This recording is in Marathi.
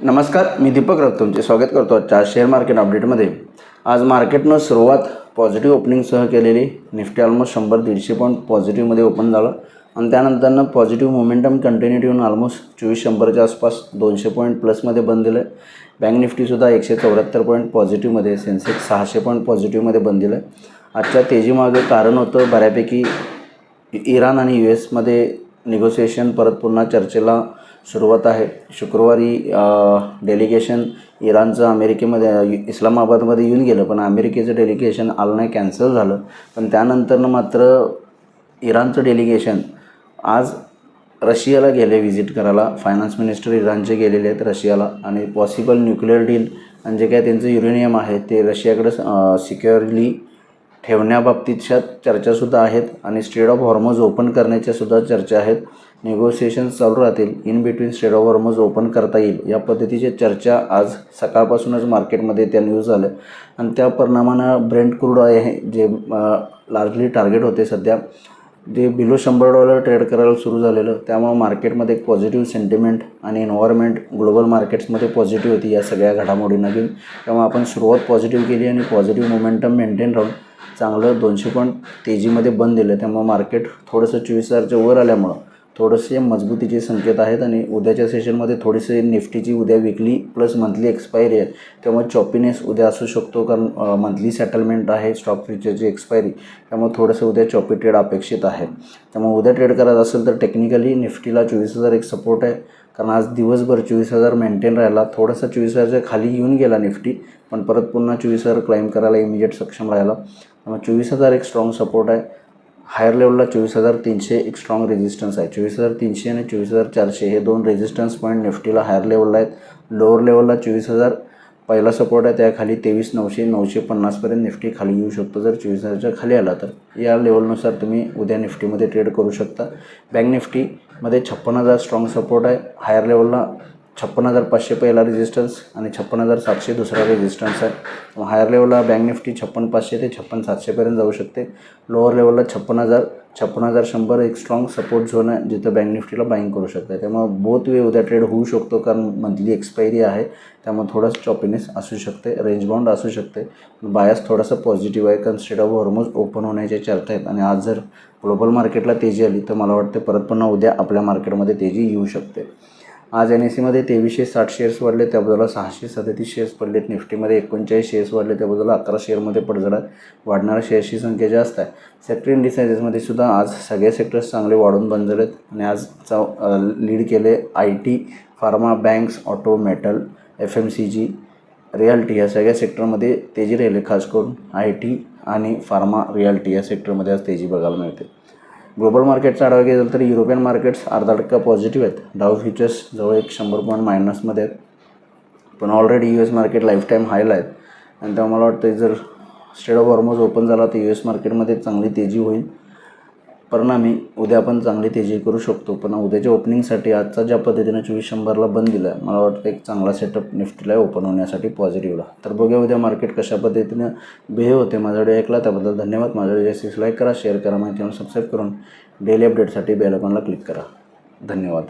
नमस्कार, मी दीपक राऊत तुमचे स्वागत करतो आजच्या शेअर मार्केट अपडेटमध्ये। आज मार्केटनं सुरुवात पॉझिटिव्ह ओपनिंगसह केलेली। निफ्टी ऑलमोस्ट 100-150 पॉईंट पॉझिटिव्हमध्ये ओपन झालं आणि त्यानंतरनं पॉझिटिव्ह मोमेंटम कंटिन्यू ठेवून ऑलमोस्ट 2400च्या आसपास 200 पॉईंट प्लसमध्ये बंद दिलं आहे। बँक निफ्टीसुद्धा 174 पॉईंट पॉझिटिव्हमध्ये, सेन्सेक्स 600 पॉईंट पॉझिटिव्हमध्ये बंद दिलं आहे। आजच्या तेजीमागे कारण होतं बऱ्यापैकी इराण आणि US निगोसिएशन परत पुन्हा चर्चेला सुरुवात आहे। शुक्रवारी डेलिगेशन इराणचं अमेरिकेमध्ये इस्लामाबादमध्ये येऊन गेलं, पण अमेरिकेचं डेलिगेशन आलं नाही, कॅन्सल झालं। पण त्यानंतरनं मात्र इराणचं डेलिगेशन आज रशियाला गेले व्हिजिट करायला। फायनान्स मिनिस्टर इराणचे गेलेले आहेत रशियाला आणि पॉसिबल न्यूक्लिअर डील म्हणजे काय त्यांचं युरेनियम आहे ते रशियाकडे सिक्युअरली ठेवण्याबाबतीतच्या चर्चासुद्धा आहेत आणि स्ट्रेट ऑफ हॉर्मोज ओपन करण्याच्यासुद्धा चर्चा आहेत। निगोसिएशन्स चालू राहतील, in between straight of Hormuz open करता येईल या पद्धतीची चर्चा आज सकाळपासूनच मार्केटमध्ये त्या न्यूज आल्या आणि त्या परिणामानं ब्रेंट क्रूड आहे जे लार्जली टार्गेट होते सध्या जे बिलो $100 ट्रेड करायला सुरू झालेलं, त्यामुळे मार्केटमध्ये एक पॉझिटिव्ह सेंटिमेंट आणि एन्व्हायरमेंट ग्लोबल मार्केट्समध्ये पॉझिटिव्ह होती या सगळ्या घडामोडींना घेऊन। त्यामुळे आपण सुरुवात पॉझिटिव्ह केली आणि पॉझिटिव्ह मोमेंटम मेंटेन राहून चांगलं 200 पॉईंट तेजीमध्ये बंद दिलं। त्यामुळे मार्केट थोडंसं 24,000च्या वर आल्यामुळं थोडेसे मजबूतीचे संकेत आहेत आणि उद्याच्या सेशनमध्ये थोडीसे निफ्टीची उद्या विकली प्लस मंथली एक्सपायरी आहे, त्यामुळे चॉपीनेस उद्या असू शकतो कारण मंथली सेटलमेंट आहे स्टॉक फ्युचरची एक्सपायरी, त्यामुळे थोडंसं उद्या चॉपी ट्रेड अपेक्षित आहे। त्यामुळे उद्या ट्रेड करायचं असेल तर टेक्निकली निफ्टीला 24,000 एक सपोर्ट आहे कारण आज दिवसभर 24,000 मेंटेन राहिला। थोडासा 24,000च्या खाली येऊन गेला निफ्टी, पण परत पुन्हा 24,000 क्लाइम करायला इमिजिएट सक्षम राहिला। त्यामुळे 24,000 एक स्ट्रॉंग सपोर्ट आहे। हायर लेवलला 24,300 एक स्ट्रॉंग रेजिस्टन्स आहे। 24,300 आणि 24,400 हे दोन रेजिस्टन्स पॉईंट निफ्टीला हायर लेवलला आहेत। लोअर लेवलला 24,000 पहिला सपोर्ट आहे, त्याखाली 23,900 950पर्यंत निफ्टी खाली येऊ शकतो जर 24,000च्या खाली आला तर। या लेवलनुसार तुम्ही उद्या निफ्टीमध्ये ट्रेड करू शकता। बँक निफ्टीमध्ये 56,000 स्ट्रॉंग सपोर्ट आहे। हायर लेवलला 56,500 पहिला रेजिस्टन्स आणि 56,700 दुसरा रेजिस्टन्स आहे। हायर लेवलला बँक निफ्टी 56,500 ते 56,700पर्यंत जाऊ शकते। लोअर लेवलला 56,000 56,100 एक स्ट्रॉंग सपोर्ट झोन आहे जिथं बँक निफ्टीला बाईंग करू शकते। त्यामुळे बोथ वे उद्या ट्रेड होऊ शकतो कारण मंथली एक्सपायरी आहे, त्यामुळे थोडंसं चॉपीनेस असू शकते, रेंज बाउंड असू शकते। बायस थोडासा पॉझिटिव्ह आहे कारण स्ट्रेट ऑफ हॉर्मोज ओपन होण्याचे चर्चा आहेत आणि आज जर ग्लोबल मार्केटला तेजी आली तर मला वाटते परत पुन्हा उद्या आपल्या मार्केटमध्ये तेजी येऊ शकते। आज NSEमध्ये 2360 शेअर्स वाढले, त्या बाजूला 637 शेअर्स पडलेत। निफ्टीमध्ये 39 शेअर्स वाढले, त्या बाजूला 11 शेअरमध्ये पडझड वाढणाऱ्या शेअर्सची संख्या जास्त आहे। सेक्टर इंडिसायजेसमध्ये सुद्धा आज सगळे सेक्टर्स चांगले वाढून बंद झालेत आणि आज लीड केले IT, pharma, banks, auto, metal, FMCG, realty या सगळ्या सेक्टरमध्ये तेजी राहिली। खास करून IT आणि फार्मा, रिअल्टी या सेक्टरमध्ये आज तेजी बघायला मिळते। ग्लोबल मार्केटचा आढावा घेतला तर युरोपियन मार्केट्स 0.5% पॉझिटिव्ह आहेत। डाव फ्युचर्स जवळ 100 पॉईंट मायनसमध्ये आहेत, पण already US market lifetime हायला आहेत आणि त्यामुळे मला वाटतं जर स्ट्रेट ऑफ हॉर्मोज ओपन झाला तर US मार्केटमध्ये चांगली तेजी होईल। परिणामी उद्या आपण चांगली तेजी करू शकतो, पण उद्याच्या ओपनिंगसाठी आजचा ज्या पद्धतीनं 2400ला बंद दिला आहे मला वाटतं एक चांगला सेटअप निफ्टीला ओपन होण्यासाठी पॉझिटिव्हला। तर बघूया उद्या मार्केट कशा पद्धतीनं बिहेव होते। माझा व्हिडिओ ऐकला त्याबद्दल धन्यवाद। माझा व्हिडिओ जास्तीत लाईक करा, शेअर करा, माझ्या चॅनल सबस्क्राईब करून डेली अपडेटसाठी बेल आयकॉनला क्लिक करा। धन्यवाद।